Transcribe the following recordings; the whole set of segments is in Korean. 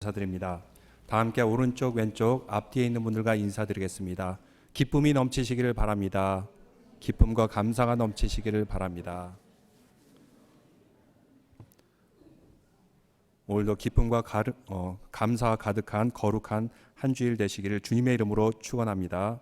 인사드립니다. 다 함께 오른쪽 왼쪽 앞뒤에 있는 분들과 인사드리겠습니다. 기쁨이 넘치시기를 바랍니다. 기쁨과 감사가 넘치시기를 바랍니다. 오늘도 기쁨과 감사가 가득한 거룩한 한 주일 되시기를 주님의 이름으로 축원합니다.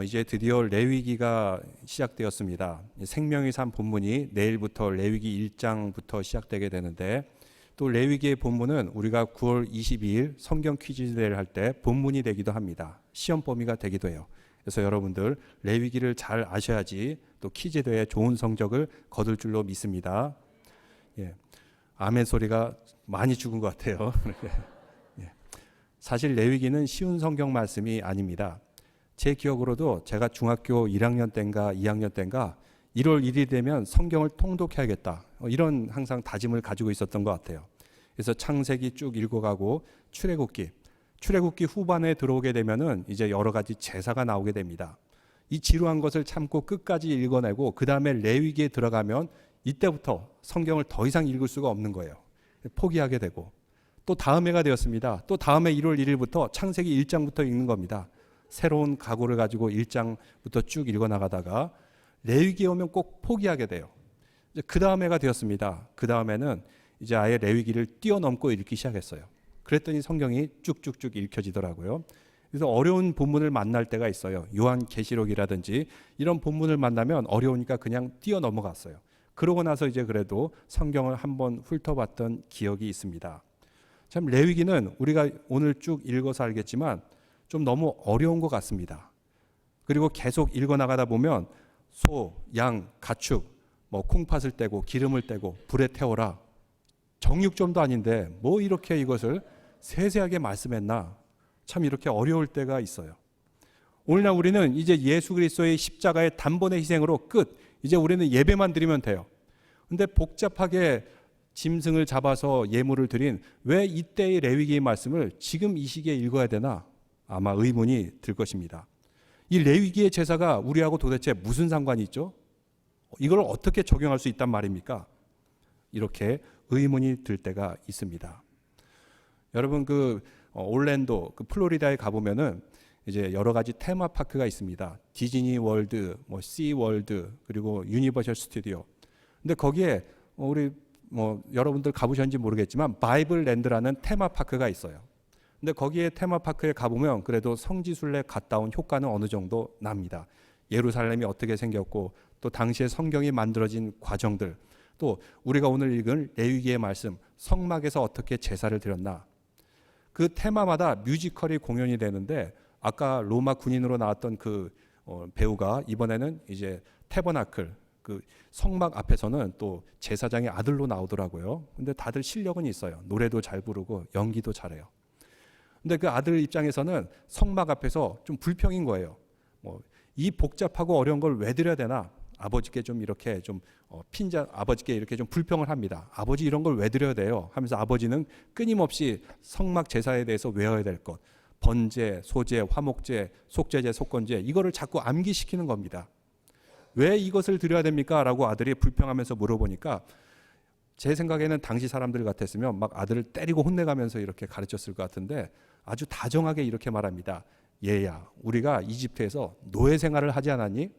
이제 드디어 레위기가 시작되었습니다. 생명의 삶 본문이 내일부터 레위기 1장부터 시작되게 되는데, 또 레위기의 본문은 우리가 9월 22일 성경 퀴즈 대회를 할 때 본문이 되기도 합니다. 시험 범위가 되기도 해요. 그래서 여러분들 레위기를 잘 아셔야지 또 퀴즈 대회에 좋은 성적을 거둘 줄로 믿습니다. 예. 아멘 소리가 많이 죽은 것 같아요. 예. 사실 레위기는 쉬운 성경 말씀이 아닙니다. 제 기억으로도 제가 중학교 1학년 때인가 2학년 때인가 1월 1일 되면 성경을 통독해야겠다, 이런 항상 다짐을 가지고 있었던 것 같아요. 그래서 창세기 쭉 읽어가고 출애굽기 후반에 들어오게 되면은 이제 여러 가지 제사가 나오게 됩니다. 이 지루한 것을 참고 끝까지 읽어내고 그 다음에 레위기에 들어가면 이때부터 성경을 더 이상 읽을 수가 없는 거예요. 포기하게 되고, 또 다음 해가 되었습니다. 또 다음해 1월 1일부터 창세기 1장부터 읽는 겁니다. 새로운 각오를 가지고 1장부터 쭉 읽어나가다가 레위기에 오면 꼭 포기하게 돼요. 이제 그 다음 해가 되었습니다. 그 다음에는 이제 아예 레위기를 뛰어넘고 읽기 시작했어요. 그랬더니 성경이 쭉쭉쭉 읽혀지더라고요. 그래서 어려운 본문을 만날 때가 있어요. 요한계시록이라든지 이런 본문을 만나면 어려우니까 그냥 뛰어넘어갔어요. 그러고 나서 이제 그래도 성경을 한번 훑어봤던 기억이 있습니다. 참 레위기는 우리가 오늘 쭉 읽어서 알겠지만 좀 너무 어려운 것 같습니다. 그리고 계속 읽어나가다 보면 소, 양, 가축, 콩팥을 떼고 기름을 떼고 불에 태워라. 정육점도 아닌데 뭐 이렇게 이것을 세세하게 말씀했나. 참 이렇게 어려울 때가 있어요. 오늘날 우리는 이제 예수 그리스도의 십자가의 단번의 희생으로 끝. 이제 우리는 예배만 드리면 돼요. 근데 복잡하게 짐승을 잡아서 예물을 드린 왜 이때의 레위기의 말씀을 지금 이 시기에 읽어야 되나? 아마 의문이 들 것입니다. 이 레위기의 제사가 우리하고 도대체 무슨 상관이 있죠? 이걸 어떻게 적용할 수 있단 말입니까? 이렇게 의문이 들 때가 있습니다. 여러분 올랜도 플로리다에 가보면은 이제 여러 가지 테마파크가 있습니다. 디즈니 월드, 시 월드, 그리고 유니버셜 스튜디오. 근데 거기에 우리 여러분들 가보셨는지 모르겠지만 바이블 랜드라는 테마파크가 있어요. 근데 거기에 테마파크에 가보면 그래도 성지순례 갔다 온 효과는 어느 정도 납니다. 예루살렘이 어떻게 생겼고, 또 당시에 성경이 만들어진 과정들, 또 우리가 오늘 읽은 레위기의 말씀, 성막에서 어떻게 제사를 드렸나. 그 테마마다 뮤지컬이 공연이 되는데, 아까 로마 군인으로 나왔던 그 배우가 이번에는 이제 태버나클, 그 성막 앞에서는 또 제사장의 아들로 나오더라고요. 근데 다들 실력은 있어요. 노래도 잘 부르고 연기도 잘해요. 근데 그 아들 입장에서는 성막 앞에서 좀 불평인 거예요. 이 복잡하고 어려운 걸 왜 드려야 되나? 아버지께 좀 이렇게 아버지께 이렇게 좀 불평을 합니다. 아버지 이런 걸 왜 드려야 돼요? 하면서 아버지는 끊임없이 성막 제사에 대해서 외워야 될 것, 번제, 소제, 화목제, 속제제, 속건제, 이거를 자꾸 암기시키는 겁니다. 왜 이것을 드려야 됩니까? 라고 아들이 불평하면서 물어보니까 제 생각에는 당시 사람들 같았으면 막 아들을 때리고 혼내가면서 이렇게 가르쳤을 것 같은데, 아주 다정하게 이렇게 말합니다. 얘야, 우리가 이집트에서 노예 생활을 하지 않았니?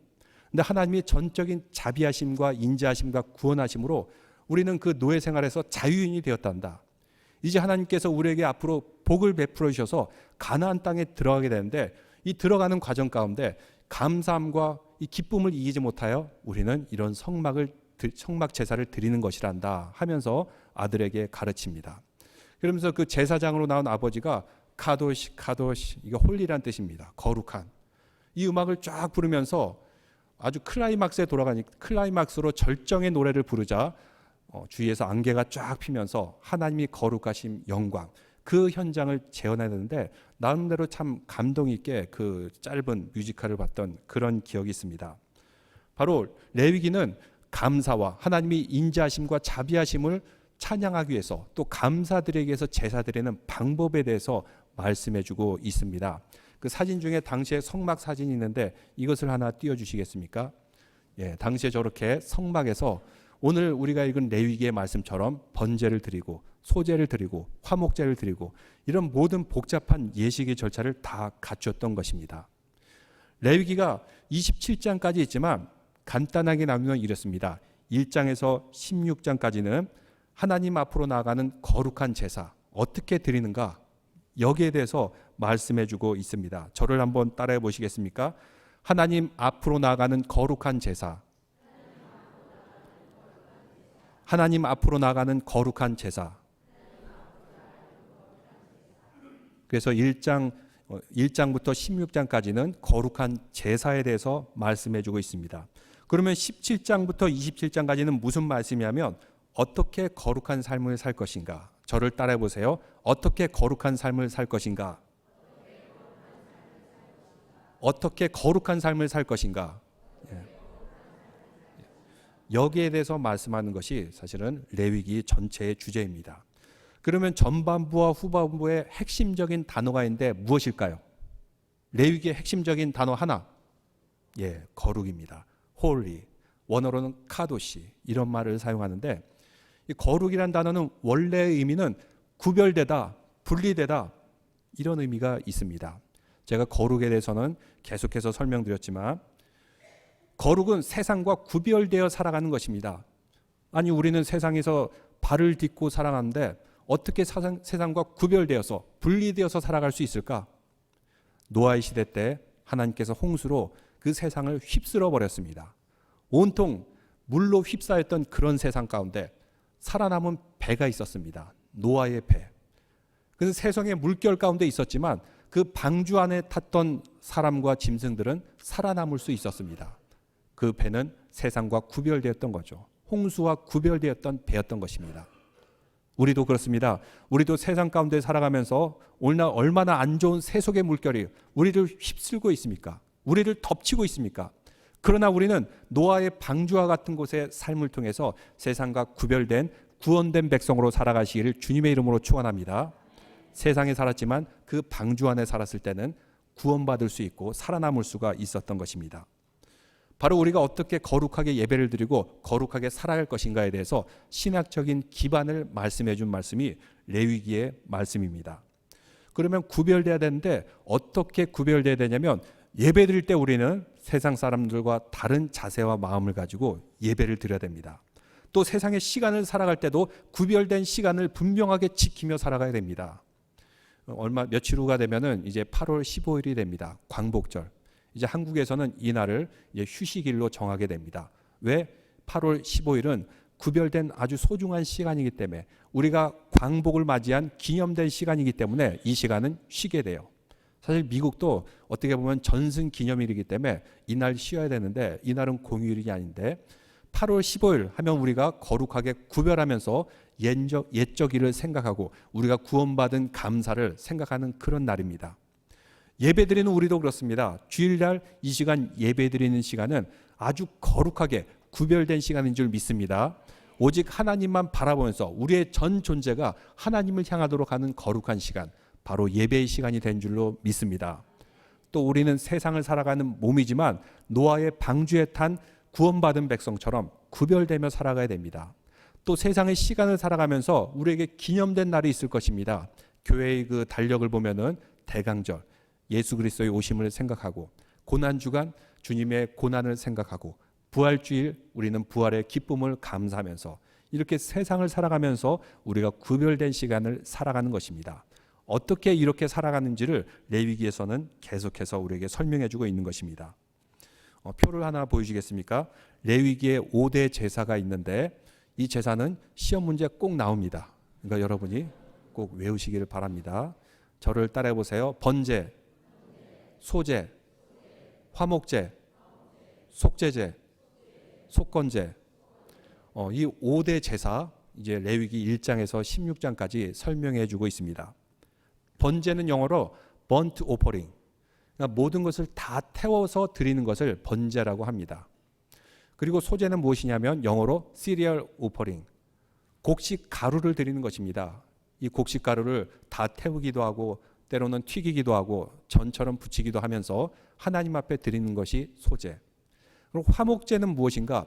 근데 하나님이 전적인 자비하심과 인자하심과 구원하심으로 우리는 그 노예 생활에서 자유인이 되었단다. 이제 하나님께서 우리에게 앞으로 복을 베풀어 주셔서 가나안 땅에 들어가게 되는데, 이 들어가는 과정 가운데 감사함과 이 기쁨을 이기지 못하여 우리는 이런 성막 제사를 드리는 것이란다 하면서 아들에게 가르칩니다. 그러면서 그 제사장으로 나온 아버지가 카도시, 이게 홀리란 뜻입니다. 거룩한. 이 음악을 쫙 부르면서 아주 클라이막스로 절정의 노래를 부르자 주위에서 안개가 쫙 피면서 하나님이 거룩하신 영광, 그 현장을 재현하는데 나름대로 참 감동 있게 그 짧은 뮤지컬을 봤던 그런 기억이 있습니다. 바로 레위기는 감사와 하나님이 인자하심과 자비하심을 찬양하기 위해서, 또 감사드리기 위해서 제사 드리는 방법에 대해서 말씀해주고 있습니다. 그 사진 중에 당시에 성막 사진이 있는데 이것을 하나 띄워주시겠습니까? 예, 당시에 저렇게 성막에서 오늘 우리가 읽은 레위기의 말씀처럼 번제를 드리고 소제를 드리고 화목제를 드리고 이런 모든 복잡한 예식의 절차를 다 갖췄던 것입니다. 레위기가 27장까지 있지만 간단하게 나누면 이렇습니다. 1장에서 16장까지는 하나님 앞으로 나아가는 거룩한 제사 어떻게 드리는가, 여기에 대해서 말씀해 주고 있습니다. 저를 한번 따라해 보시겠습니까? 하나님 앞으로 나아가는 거룩한 제사. 하나님 앞으로 나아가는 거룩한 제사. 그래서 1장부터 16장까지는 거룩한 제사에 대해서 말씀해 주고 있습니다. 그러면 17장부터 27장까지는 무슨 말씀이냐면 어떻게 거룩한 삶을 살 것인가. 저를 따라해 보세요. 어떻게 거룩한 삶을 살 것인가. 어떻게 거룩한 삶을 살 것인가. 여기에 대해서 말씀하는 것이 사실은 레위기 전체의 주제입니다. 그러면 전반부와 후반부의 핵심적인 단어가 있는데 무엇일까요? 레위기의 핵심적인 단어 하나. 거룩입니다. holy. 원어로는 카도시. 이런 말을 사용하는데 이 거룩이란 단어는 원래의 의미는 구별되다, 분리되다 이런 의미가 있습니다. 제가 거룩에 대해서는 계속해서 설명드렸지만 거룩은 세상과 구별되어 살아가는 것입니다. 아니 우리는 세상에서 발을 딛고 살아가는데 어떻게 세상과 구별되어서 분리되어서 살아갈 수 있을까? 노아의 시대 때 하나님께서 홍수로 그 세상을 휩쓸어 버렸습니다. 온통 물로 휩싸였던 그런 세상 가운데 살아남은 배가 있었습니다. 노아의 배. 그는 세상의 물결 가운데 있었지만 그 방주 안에 탔던 사람과 짐승들은 살아남을 수 있었습니다. 그 배는 세상과 구별되었던 거죠. 홍수와 구별되었던 배였던 것입니다. 우리도 그렇습니다. 우리도 세상 가운데 살아가면서 얼마나 안 좋은 세속의 물결이 우리를 휩쓸고 있습니까? 우리를 덮치고 있습니까? 그러나 우리는 노아의 방주와 같은 곳의 삶을 통해서 세상과 구별된 구원된 백성으로 살아가시기를 주님의 이름으로 축원합니다. 세상에 살았지만 그 방주 안에 살았을 때는 구원받을 수 있고 살아남을 수가 있었던 것입니다. 바로 우리가 어떻게 거룩하게 예배를 드리고 거룩하게 살아갈 것인가에 대해서 신학적인 기반을 말씀해 준 말씀이 레위기의 말씀입니다. 그러면 구별돼야 되는데 어떻게 구별돼야 되냐면 예배 드릴 때 우리는 세상 사람들과 다른 자세와 마음을 가지고 예배를 드려야 됩니다. 또 세상의 시간을 살아갈 때도 구별된 시간을 분명하게 지키며 살아가야 됩니다. 며칠 후가 되면은 이제 8월 15일이 됩니다. 광복절. 이제 한국에서는 이 날을 이제 휴식일로 정하게 됩니다. 왜? 8월 15일은 구별된 아주 소중한 시간이기 때문에 우리가 광복을 맞이한 기념된 시간이기 때문에 이 시간은 쉬게 돼요. 사실 미국도 어떻게 보면 전승 기념일이기 때문에 이날 쉬어야 되는데 이날은 공휴일이 아닌데 8월 15일 하면 우리가 거룩하게 구별하면서 옛적 일을 생각하고 우리가 구원받은 감사를 생각하는 그런 날입니다. 예배드리는 우리도 그렇습니다. 주일날 이 시간 예배드리는 시간은 아주 거룩하게 구별된 시간인 줄 믿습니다. 오직 하나님만 바라보면서 우리의 전 존재가 하나님을 향하도록 하는 거룩한 시간, 바로 예배의 시간이 된 줄로 믿습니다. 또 우리는 세상을 살아가는 몸이지만 노아의 방주에 탄 구원받은 백성처럼 구별되며 살아가야 됩니다. 또 세상의 시간을 살아가면서 우리에게 기념된 날이 있을 것입니다. 교회의 그 달력을 보면은 대강절, 예수 그리스도의 오심을 생각하고, 고난주간 주님의 고난을 생각하고, 부활주일 우리는 부활의 기쁨을 감사하면서 이렇게 세상을 살아가면서 우리가 구별된 시간을 살아가는 것입니다. 어떻게 이렇게 살아가는지를 레위기에서는 계속해서 우리에게 설명해주고 있는 것입니다. 표를 하나 보여주시겠습니까? 레위기에 5대 제사가 있는데 이 제사는 시험 문제 꼭 나옵니다. 그러니까 여러분이 꼭 외우시기를 바랍니다. 저를 따라해 보세요. 번제, 소제, 화목제, 속제제, 속건제. 이 5대 제사 이제 레위기 1장에서 16장까지 설명해 주고 있습니다. 번제는 영어로 burnt offering. 그러니까 모든 것을 다 태워서 드리는 것을 번제라고 합니다. 그리고 소제는 무엇이냐면 영어로 cereal offering. 곡식 가루를 드리는 것입니다. 이 곡식 가루를 다 태우기도 하고 때로는 튀기기도 하고 전처럼 부치기도 하면서 하나님 앞에 드리는 것이 소제. 그리고 화목제는 무엇인가?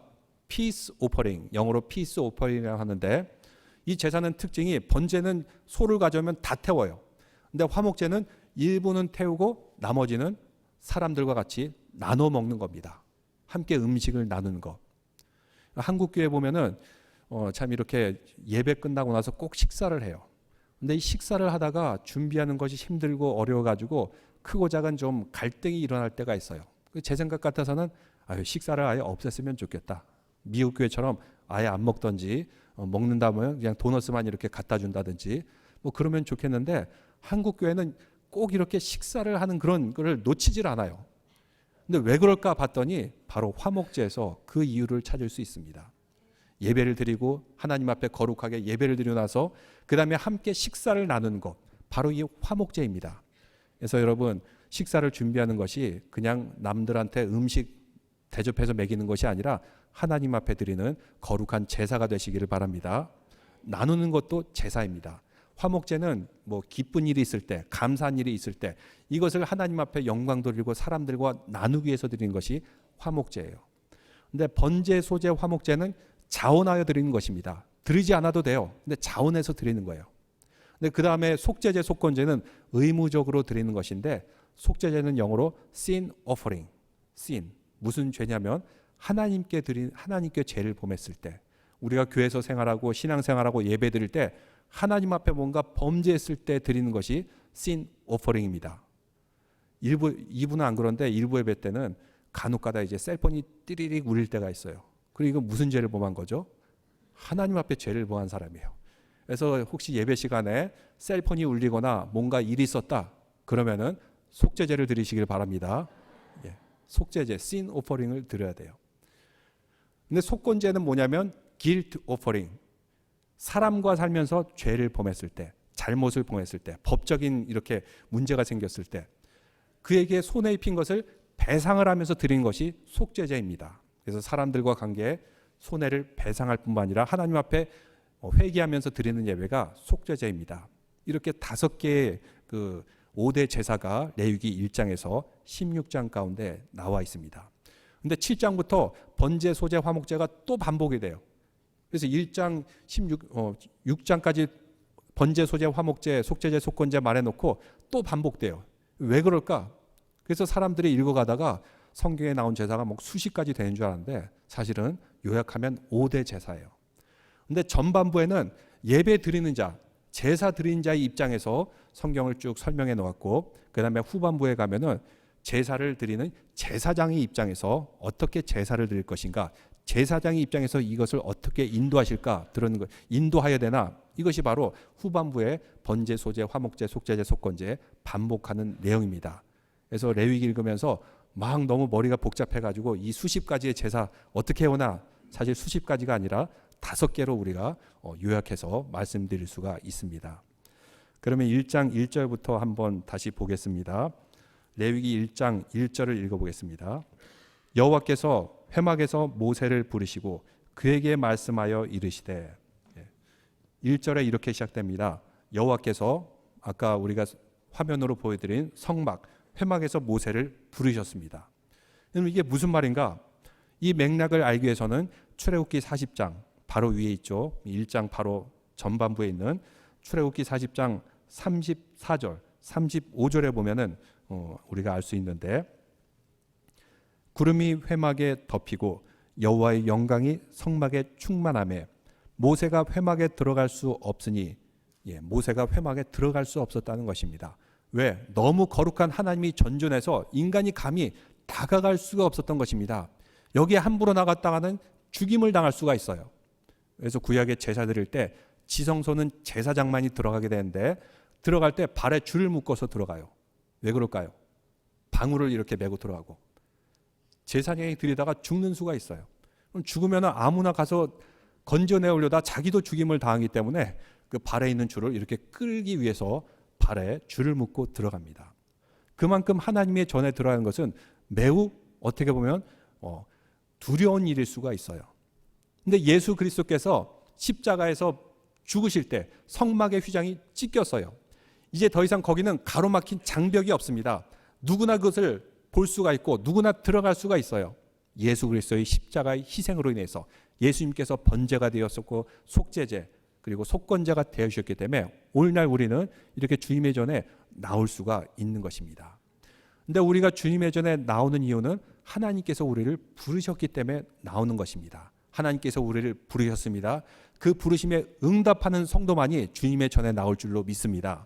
피스 오퍼링, 영어로 피스 오퍼링이라고 하는데, 이 제사는 특징이 번제는 소를 가져오면 다 태워요. 근데 화목제는 일부는 태우고 나머지는 사람들과 같이 나눠 먹는 겁니다. 함께 음식을 나누는 것. 한국 교회 보면은 참 이렇게 예배 끝나고 나서 꼭 식사를 해요. 근데 이 식사를 하다가 준비하는 것이 힘들고 어려워가지고 크고 작은 좀 갈등이 일어날 때가 있어요. 제 생각 같아서는 식사를 아예 없앴으면 좋겠다. 미국 교회처럼 아예 안 먹던지, 먹는다면 그냥 도너스만 이렇게 갖다 준다든지 뭐 그러면 좋겠는데, 한국 교회는 꼭 이렇게 식사를 하는 그런 거를 놓치질 않아요. 근데 왜 그럴까 봤더니 바로 화목제에서 그 이유를 찾을 수 있습니다. 예배를 드리고 하나님 앞에 거룩하게 예배를 드리고 나서 그 다음에 함께 식사를 나누는 것, 바로 이 화목제입니다. 그래서 여러분, 식사를 준비하는 것이 그냥 남들한테 음식 대접해서 먹이는 것이 아니라 하나님 앞에 드리는 거룩한 제사가 되시기를 바랍니다. 나누는 것도 제사입니다. 화목제는 뭐 기쁜 일이 있을 때, 감사한 일이 있을 때 이것을 하나님 앞에 영광 돌리고 사람들과 나누기 위해서 드리는 것이 화목제예요. 근데 번제, 소제, 화목제는 자원하여 드리는 것입니다. 드리지 않아도 돼요. 근데 자원해서 드리는 거예요. 근데 그 다음에 속제제, 속건제는 의무적으로 드리는 것인데, 속제제는 영어로 sin offering. sin. 무슨 죄냐면 하나님께 죄를 범했을 때, 우리가 교회에서 생활하고 신앙생활하고 예배 드릴 때 하나님 앞에 뭔가 범죄했을 때 드리는 것이 sin offering입니다. 이분은 안 그런데 일부 예배 때는 간혹가다 이제 셀폰이 띠리릭 울릴 때가 있어요. 그리고 이거 무슨 죄를 범한 거죠? 하나님 앞에 죄를 범한 사람이에요. 그래서 혹시 예배 시간에 셀폰이 울리거나 뭔가 일이 있었다 그러면은 속죄제를 드리시길 바랍니다. 예, 속죄제, sin offering을 드려야 돼요. 근데 속건제는 뭐냐면 guilt offering. 사람과 살면서 죄를 범했을 때, 잘못을 범했을 때, 법적인 이렇게 문제가 생겼을 때 그에게 손해 입힌 것을 배상을 하면서 드리는 것이 속죄제입니다. 그래서 사람들과 관계에 손해를 배상할 뿐만 아니라 하나님 앞에 회개하면서 드리는 예배가 속죄제입니다. 이렇게 5개의 그 5대 제사가 레위기 1장에서 16장 가운데 나와 있습니다. 근데 7장부터 번제, 소제, 화목제가 또 반복이 돼요. 그래서 1장 6장까지 번제, 소제, 화목제, 속죄제, 속건제 말해놓고 또 반복돼요. 왜 그럴까? 그래서 사람들이 읽어가다가 성경에 나온 제사가 뭐 수십 가지 되는 줄 알았는데 사실은 요약하면 5대 제사예요. 근데 전반부에는 예배 드리는 자, 제사 드리는 자의 입장에서 성경을 쭉 설명해 놓았고, 그 다음에 후반부에 가면은 제사를 드리는 제사장의 입장에서 어떻게 제사를 드릴 것인가, 제사장의 입장에서 이것을 어떻게 인도하실까, 들은 거 인도하여야 되나, 이것이 바로 후반부에 번제, 소제, 화목제, 속죄제, 속건제 반복하는 내용입니다. 그래서 레위기 읽으면서 막 너무 머리가 복잡해가지고 이 수십 가지의 제사 어떻게 해오나, 사실 수십 가지가 아니라 5개로 우리가 요약해서 말씀드릴 수가 있습니다. 그러면 1장 1절부터 한번 다시 보겠습니다. 레위기 1장 1절을 읽어보겠습니다. 여호와께서 회막에서 모세를 부르시고 그에게 말씀하여 이르시되, 1절에 이렇게 시작됩니다. 여호와께서 아까 우리가 화면으로 보여드린 성막, 회막에서 모세를 부르셨습니다. 그럼 이게 무슨 말인가? 이 맥락을 알기 위해서는 출애굽기 40장 바로 위에 있죠. 1장 바로 전반부에 있는 출애굽기 40장 34절, 35절에 보면은 우리가 알 수 있는데, 구름이 회막에 덮이고 여호와의 영광이 성막에 충만하며 모세가 회막에 들어갈 수 없으니, 모세가 회막에 들어갈 수 없었다는 것입니다. 왜? 너무 거룩한 하나님이 전존해서 인간이 감히 다가갈 수가 없었던 것입니다. 여기에 함부로 나갔다가는 죽임을 당할 수가 있어요. 그래서 구약에 제사 드릴 때 지성소는 제사장만이 들어가게 되는데, 들어갈 때 발에 줄을 묶어서 들어가요. 왜 그럴까요? 방울을 이렇게 메고 들어가고, 제사장이 들이다가 죽는 수가 있어요. 그럼 죽으면 아무나 가서 건져내오려다 자기도 죽임을 당하기 때문에 그 발에 있는 줄을 이렇게 끌기 위해서 발에 줄을 묶고 들어갑니다. 그만큼 하나님의 전에 들어가는 것은 매우 어떻게 보면 두려운 일일 수가 있어요. 근데 예수 그리스도께서 십자가에서 죽으실 때 성막의 휘장이 찢겼어요. 이제 더 이상 거기는 가로막힌 장벽이 없습니다. 누구나 그것을 볼 수가 있고 누구나 들어갈 수가 있어요. 예수 그리스도의 십자가의 희생으로 인해서 예수님께서 번제가 되었었고 속죄제 그리고 속건제가 되어주셨기 때문에 오늘날 우리는 이렇게 주님의 전에 나올 수가 있는 것입니다. 근데 우리가 주님의 전에 나오는 이유는 하나님께서 우리를 부르셨기 때문에 나오는 것입니다. 하나님께서 우리를 부르셨습니다. 그 부르심에 응답하는 성도만이 주님의 전에 나올 줄로 믿습니다.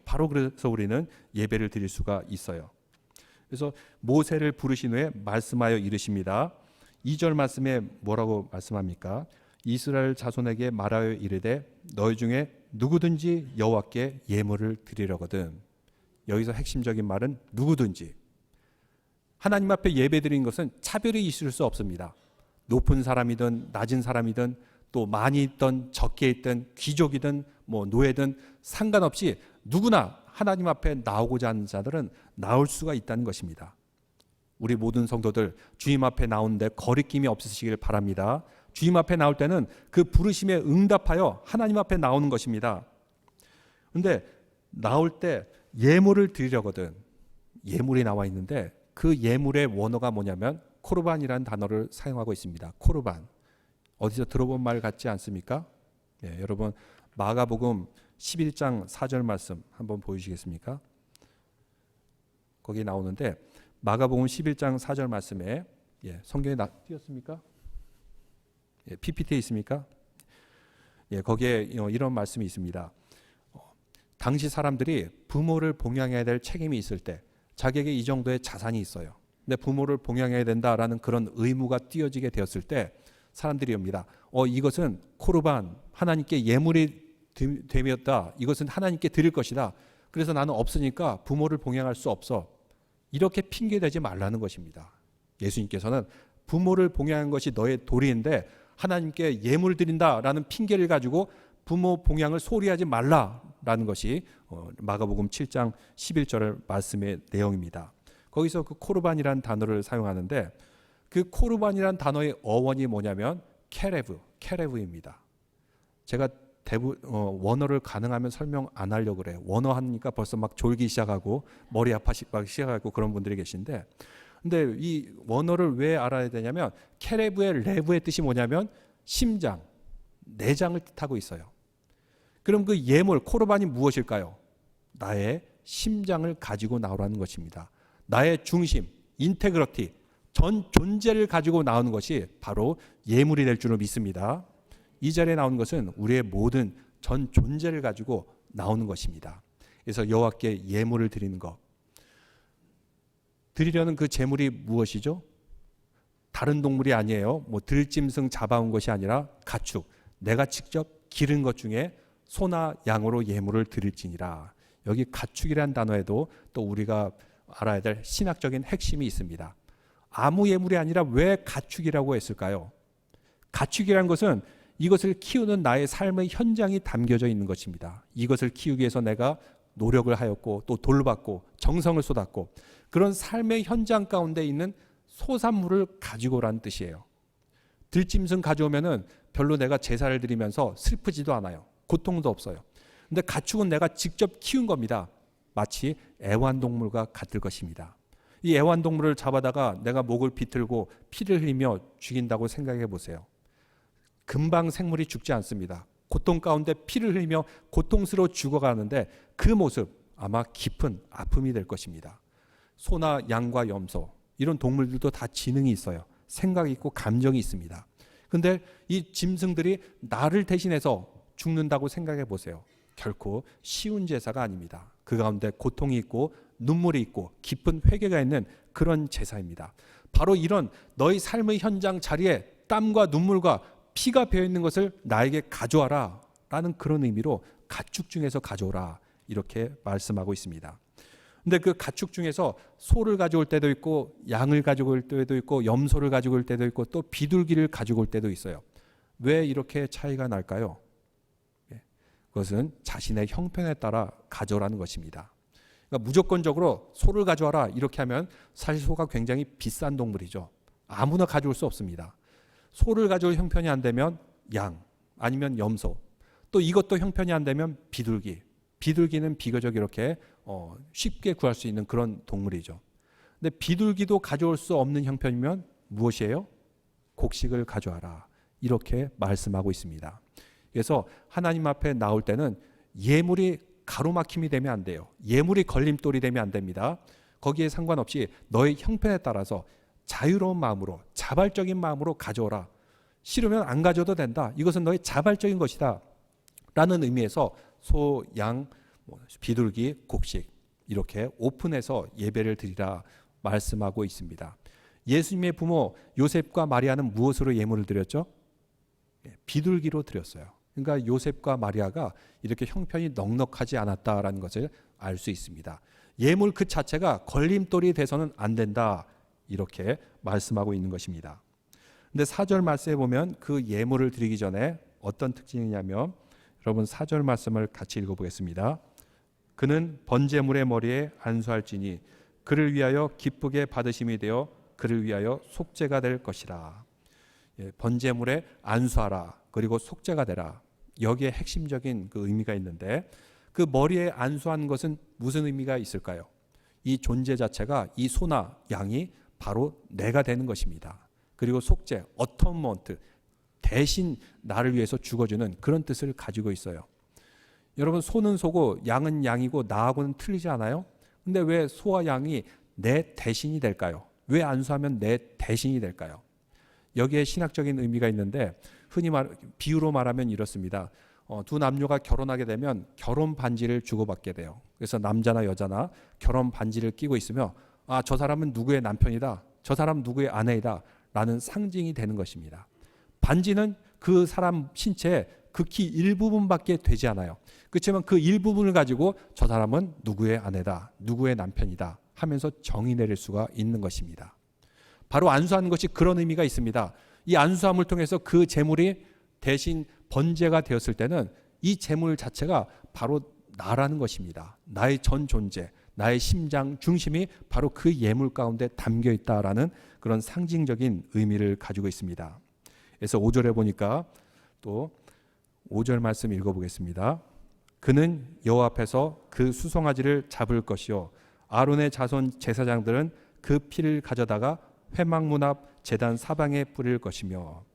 바로 그래서 우리는 예배를 드릴 수가 있어요. 그래서 모세를 부르신 후에 말씀하여 이르십니다. 2절 말씀에 뭐라고 말씀합니까? 이스라엘 자손에게 말하여 이르되 너희 중에 누구든지 여호와께 예물을 드리려거든. 여기서 핵심적인 말은 누구든지. 하나님 앞에 예배드리는 것은 차별이 있을 수 없습니다. 높은 사람이든 낮은 사람이든 또 많이 있든 적게 있든 귀족이든 노예든 상관없이 누구나 하나님 앞에 나오고자 하는 자들은 나올 수가 있다는 것입니다. 우리 모든 성도들 주님 앞에 나오는데 거리낌이 없으시길 바랍니다. 주님 앞에 나올 때는 그 부르심에 응답하여 하나님 앞에 나오는 것입니다. 그런데 나올 때 예물을 드리려거든. 예물이 나와 있는데 그 예물의 원어가 뭐냐면 코르반이라는 단어를 사용하고 있습니다. 코르반. 어디서 들어본 말 같지 않습니까? 예, 여러분 마가복음 11장 4절 말씀 한번 보여주시겠습니까? 거기 나오는데 마가복음 11장 4절 말씀에 성경에 띄었습니까? PPT에 있습니까? 거기에 이런 말씀이 있습니다. 당시 사람들이 부모를 봉양해야 될 책임이 있을 때 자기에게 이 정도의 자산이 있어요. 근데 부모를 봉양해야 된다라는 그런 의무가 띄어지게 되었을 때 사람들이 옵니다. 이것은 코르반, 하나님께 예물이 되었다. 이것은 하나님께 드릴 것이다. 그래서 나는 없으니까 부모를 봉양할 수 없어. 이렇게 핑계대지 말라는 것입니다. 예수님께서는 부모를 봉양한 것이 너의 도리인데 하나님께 예물 드린다라는 핑계를 가지고 부모 봉양을 소리하지 말라라는 것이 마가복음 7장 11절 말씀의 내용입니다. 거기서 그 코르반이라는 단어를 사용하는데 그 코르반이라는 단어의 어원이 뭐냐면 케레브입니다. 제가 원어를 가능하면 설명 안 하려고 그래요. 원어 하니까 벌써 막 졸기 시작하고 머리 아파지기 시작하고 그런 분들이 계신데, 근데 이 원어를 왜 알아야 되냐면 케레브의 레브의 뜻이 뭐냐면 심장, 내장을 뜻하고 있어요. 그럼 그 예물 코르반이 무엇일까요? 나의 심장을 가지고 나오라는 것입니다. 나의 중심, 인테그러티, 전 존재를 가지고 나오는 것이 바로 예물이 될 줄로 믿습니다. 이 자리에 나오는 것은 우리의 모든 전 존재를 가지고 나오는 것입니다. 그래서 여호와께 예물을 드리는 것. 드리려는 그 제물이 무엇이죠? 다른 동물이 아니에요. 들짐승 잡아온 것이 아니라 가축. 내가 직접 기른 것 중에 소나 양으로 예물을 드릴지니라. 여기 가축이라는 단어에도 또 우리가 알아야 될 신학적인 핵심이 있습니다. 아무 예물이 아니라 왜 가축이라고 했을까요? 가축이라는 것은 이것을 키우는 나의 삶의 현장이 담겨져 있는 것입니다. 이것을 키우기 위해서 내가 노력을 하였고 또 돌봤고 정성을 쏟았고 그런 삶의 현장 가운데 있는 소산물을 가지고 오라는 뜻이에요. 들짐승 가져오면은 별로 내가 제사를 드리면서 슬프지도 않아요. 고통도 없어요. 근데 가축은 내가 직접 키운 겁니다. 마치 애완동물과 같을 것입니다. 이 애완동물을 잡아다가 내가 목을 비틀고 피를 흘리며 죽인다고 생각해 보세요. 금방 생물이 죽지 않습니다. 고통 가운데 피를 흘리며 고통스러워 죽어가는데 그 모습 아마 깊은 아픔이 될 것입니다. 소나 양과 염소 이런 동물들도 다 지능이 있어요. 생각이 있고 감정이 있습니다. 그런데 이 짐승들이 나를 대신해서 죽는다고 생각해 보세요. 결코 쉬운 제사가 아닙니다. 그 가운데 고통이 있고 눈물이 있고 깊은 회개가 있는 그런 제사입니다. 바로 이런 너희 삶의 현장 자리에 땀과 눈물과 피가 배어있는 것을 나에게 가져와라 라는 그런 의미로 가축 중에서 가져오라 이렇게 말씀하고 있습니다. 근데 그 가축 중에서 소를 가져올 때도 있고 양을 가져올 때도 있고 염소를 가져올 때도 있고 또 비둘기를 가져올 때도 있어요. 왜 이렇게 차이가 날까요? 그것은 자신의 형편에 따라 가져오라는 것입니다. 그러니까 무조건적으로 소를 가져와라 이렇게 하면 사실 소가 굉장히 비싼 동물이죠. 아무나 가져올 수 없습니다. 소를 가져올 형편이 안 되면 양 아니면 염소 또 이것도 형편이 안 되면 비둘기. 비둘기는 비교적 이렇게 쉽게 구할 수 있는 그런 동물이죠. 근데 비둘기도 가져올 수 없는 형편이면 무엇이에요? 곡식을 가져와라. 이렇게 말씀하고 있습니다. 그래서 하나님 앞에 나올 때는 예물이 가로막힘이 되면 안 돼요. 예물이 걸림돌이 되면 안 됩니다. 거기에 상관없이 너의 형편에 따라서 자유로운 마음으로, 자발적인 마음으로 가져오라. 싫으면 안 가져도 된다. 이것은 너의 자발적인 것이다. 라는 의미에서 소, 양, 비둘기, 곡식 이렇게 오픈해서 예배를 드리라 말씀하고 있습니다. 예수님의 부모 요셉과 마리아는 무엇으로 예물을 드렸죠? 비둘기로 드렸어요. 그러니까 요셉과 마리아가 이렇게 형편이 넉넉하지 않았다라는 것을 알 수 있습니다. 예물 그 자체가 걸림돌이 돼서는 안 된다. 이렇게 말씀하고 있는 것입니다. 근데 4절 말씀에 보면 그 예물을 드리기 전에 어떤 특징이냐면, 여러분 4절 말씀을 같이 읽어보겠습니다. 그는 번제물의 머리에 안수할지니 그를 위하여 기쁘게 받으심이 되어 그를 위하여 속죄가 될 것이라. 번제물에 안수하라. 그리고 속죄가 되라. 여기에 핵심적인 그 의미가 있는데, 그 머리에 안수한 것은 무슨 의미가 있을까요? 이 존재 자체가, 이 소나 양이 바로 내가 되는 것입니다. 그리고 속죄, 어톤먼트, 대신 나를 위해서 죽어주는 그런 뜻을 가지고 있어요. 여러분, 소는 소고 양은 양이고 나하고는 틀리지 않아요? 근데 왜 소와 양이 내 대신이 될까요? 왜 안수하면 내 대신이 될까요? 여기에 신학적인 의미가 있는데, 흔히 비유로 말하면 이렇습니다. 두 남녀가 결혼하게 되면 결혼 반지를 주고받게 돼요. 그래서 남자나 여자나 결혼 반지를 끼고 있으며, 아, 저 사람은 누구의 남편이다, 저 사람은 누구의 아내이다 라는 상징이 되는 것입니다. 반지는 그 사람 신체의 극히 일부분밖에 되지 않아요. 그렇지만 그 일부분을 가지고 저 사람은 누구의 아내다, 누구의 남편이다 하면서 정의 내릴 수가 있는 것입니다. 바로 안수하는 것이 그런 의미가 있습니다. 이 안수함을 통해서 그 제물이 대신 번제가 되었을 때는 이 제물 자체가 바로 나라는 것입니다. 나의 전 존재, 나의 심장 중심이 바로 그 예물 가운데 담겨 있다라는 그런 상징적인 의미를 가지고 있습니다. 그래서 5절에 보니까 또 5절 말씀 읽어보겠습니다. 그는 여호와 앞에서 그 수송아지를 잡을 것이요 아론의 자손 제사장들은 그 피를 가져다가 회막문 앞 제단 사방에 뿌릴 것이며.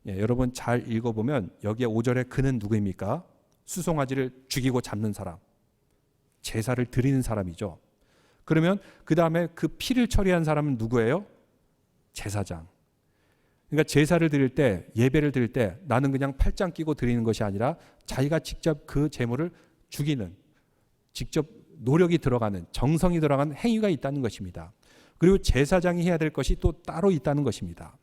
여러분 잘 읽어보면 여기에 5절에 그는 누구입니까? 수송아지를 죽이고 잡는 사람, 제사를 드리는 사람이죠. 그러면 그 다음에 그 피를 처리한 사람은 누구예요? 제사장. 그러니까 제사를 드릴 때, 예배를 드릴 때 나는 그냥 팔짱 끼고 드리는 것이 아니라 자기가 직접 그 제물을 죽이는, 직접 노력이 들어가는, 정성이 들어가는 행위가 있다는 것입니다. 그리고 제사장이 해야 될 것이 또 따로 있다는 것입니다.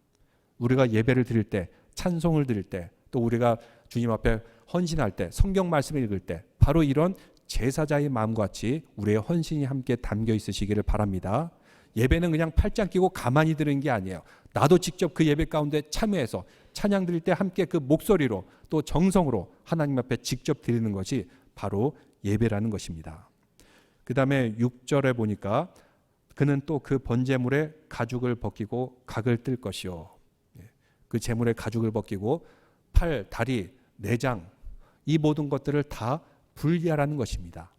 우리가 예배를 드릴 때, 찬송을 드릴 때, 또 우리가 주님 앞에 헌신할 때, 성경 말씀을 읽을 때 바로 이런 제사자의 마음과 같이 우리의 헌신이 함께 담겨 있으시기를 바랍니다. 예배는 그냥 팔짱 끼고 가만히 드리는 게 아니에요. 나도 직접 그 예배 가운데 참여해서 찬양 드릴 때 함께 그 목소리로 또 정성으로 하나님 앞에 직접 드리는 것이 바로 예배라는 것입니다. 그 다음에 6절에 보니까 그는 또 그 번제물의 가죽을 벗기고 각을 뜰 것이요. 그 제물의 가죽을 벗기고 팔, 다리, 내장 이 모든 것들을 다 분리하라는 것입니다.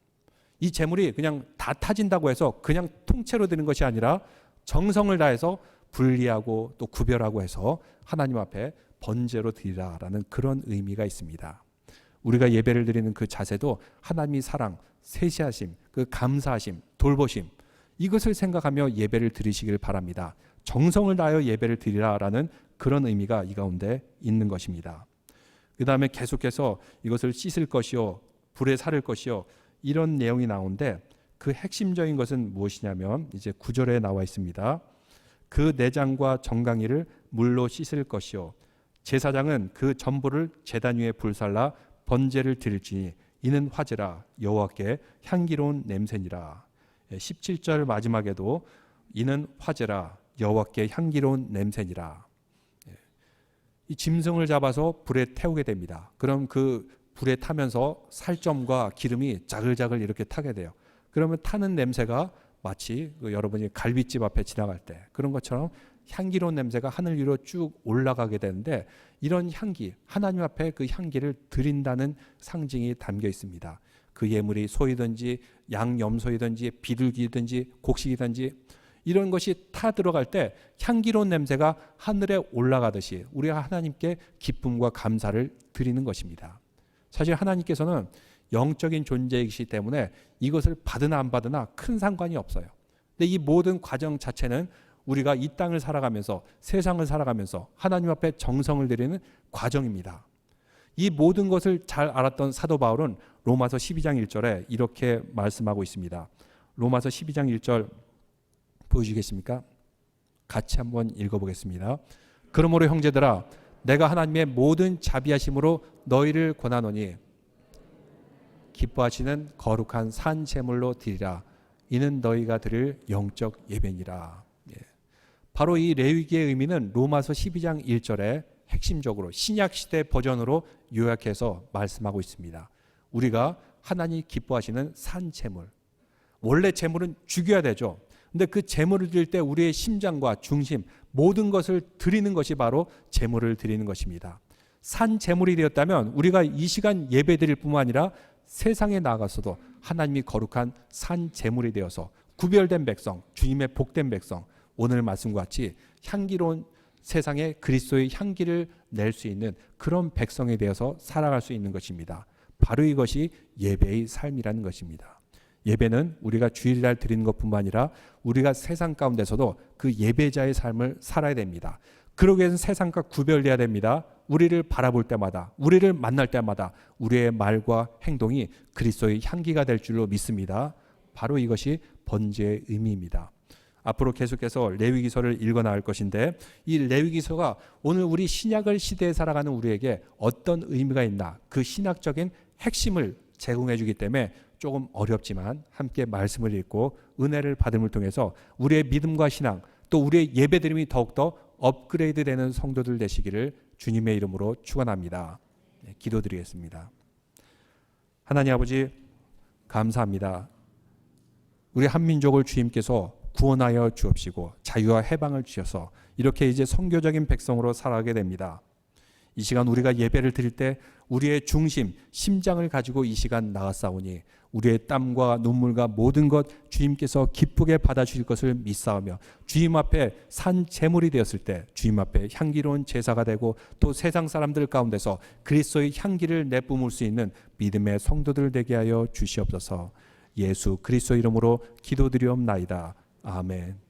이 제물이 그냥 다 타진다고 해서 그냥 통째로 드는 것이 아니라 정성을 다해서 분리하고 또 구별하고 해서 하나님 앞에 번제로 드리라라는 그런 의미가 있습니다. 우리가 예배를 드리는 그 자세도 하나님의 사랑, 세시하심, 그 감사하심, 돌보심 이것을 생각하며 예배를 드리시길 바랍니다. 정성을 다하여 예배를 드리라라는 그런 의미가 이 가운데 있는 것입니다. 그 다음에 계속해서 이것을 씻을 것이요 불에 사를 것이요 이런 내용이 나오는데 그 핵심적인 것은 무엇이냐면 이제 9절에 나와 있습니다. 그 내장과 정강이를 물로 씻을 것이요 제사장은 그 전부를 제단 위에 불살라 번제를 드릴지니 이는 화제라 여호와께 향기로운 냄새니라. 17절 마지막에도 이는 화제라 여호와께 향기로운 냄새니라. 이 짐승을 잡아서 불에 태우게 됩니다. 그럼 그 불에 타면서 살점과 기름이 자글자글 이렇게 타게 돼요. 그러면 타는 냄새가 마치 여러분이 갈비집 앞에 지나갈 때 그런 것처럼 향기로운 냄새가 하늘 위로 쭉 올라가게 되는데 이런 향기, 하나님 앞에 그 향기를 드린다는 상징이 담겨 있습니다. 그 예물이 소이든지 양염소이든지 비둘기든지 곡식이든지 이런 것이 타 들어갈 때 향기로운 냄새가 하늘에 올라가듯이 우리가 하나님께 기쁨과 감사를 드리는 것입니다. 사실 하나님께서는 영적인 존재이기 때문에 이것을 받으나 안 받으나 큰 상관이 없어요. 근데 이 모든 과정 자체는 우리가 이 땅을 살아가면서 세상을 살아가면서 하나님 앞에 정성을 들이는 과정입니다. 이 모든 것을 잘 알았던 사도 바울은 로마서 12장 1절에 이렇게 말씀하고 있습니다. 로마서 12장 1절 보여주시겠습니까? 같이 한번 읽어보겠습니다. 그러므로 형제들아 내가 하나님의 모든 자비하심으로 너희를 권하노니 기뻐하시는 거룩한 산 제물로 드리라. 이는 너희가 드릴 영적 예배니라. 바로 이 레위기의 의미는 로마서 12장 1절에 핵심적으로 신약시대 버전으로 요약해서 말씀하고 있습니다. 우리가 하나님 기뻐하시는 산 제물. 원래 제물은 죽여야 되죠. 근데 그 제물을 드릴 때 우리의 심장과 중심 모든 것을 드리는 것이 바로 제물을 드리는 것입니다. 산 제물이 되었다면 우리가 이 시간 예배 드릴 뿐만 아니라 세상에 나가서도 하나님이 거룩한 산 제물이 되어서 구별된 백성, 주님의 복된 백성, 오늘 말씀과 같이 향기로운 세상에 그리스도의 향기를 낼 수 있는 그런 백성에 대해서 살아갈 수 있는 것입니다. 바로 이것이 예배의 삶이라는 것입니다. 예배는 우리가 주일날 드리는 것뿐만 아니라 우리가 세상 가운데서도 그 예배자의 삶을 살아야 됩니다. 그러기 위해서는 세상과 구별돼야 됩니다. 우리를 바라볼 때마다, 우리를 만날 때마다 우리의 말과 행동이 그리스도의 향기가 될 줄로 믿습니다. 바로 이것이 번제의 의미입니다. 앞으로 계속해서 레위기서를 읽어나갈 것인데 이 레위기서가 오늘 우리 신약을 시대에 살아가는 우리에게 어떤 의미가 있나 그 신학적인 핵심을 제공해 주기 때문에 조금 어렵지만 함께 말씀을 읽고 은혜를 받음을 통해서 우리의 믿음과 신앙 또 우리의 예배드림이 더욱더 업그레이드 되는 성도들 되시기를 주님의 이름으로 축원합니다. 기도드리겠습니다. 하나님 아버지 감사합니다. 우리 한민족을 주님께서 구원하여 주옵시고 자유와 해방을 주셔서 이렇게 이제 선교적인 백성으로 살아가게 됩니다. 이 시간 우리가 예배를 드릴 때 우리의 중심, 심장을 가지고 이 시간 나아싸우니 우리의 땀과 눈물과 모든 것 주님께서 기쁘게 받아주실 것을 믿사오며 주님 앞에 산 제물이 되었을 때 주님 앞에 향기로운 제사가 되고 또 세상 사람들 가운데서 그리스도의 향기를 내뿜을 수 있는 믿음의 성도들 되게 하여 주시옵소서. 예수 그리스도 이름으로 기도드리옵나이다. 아멘.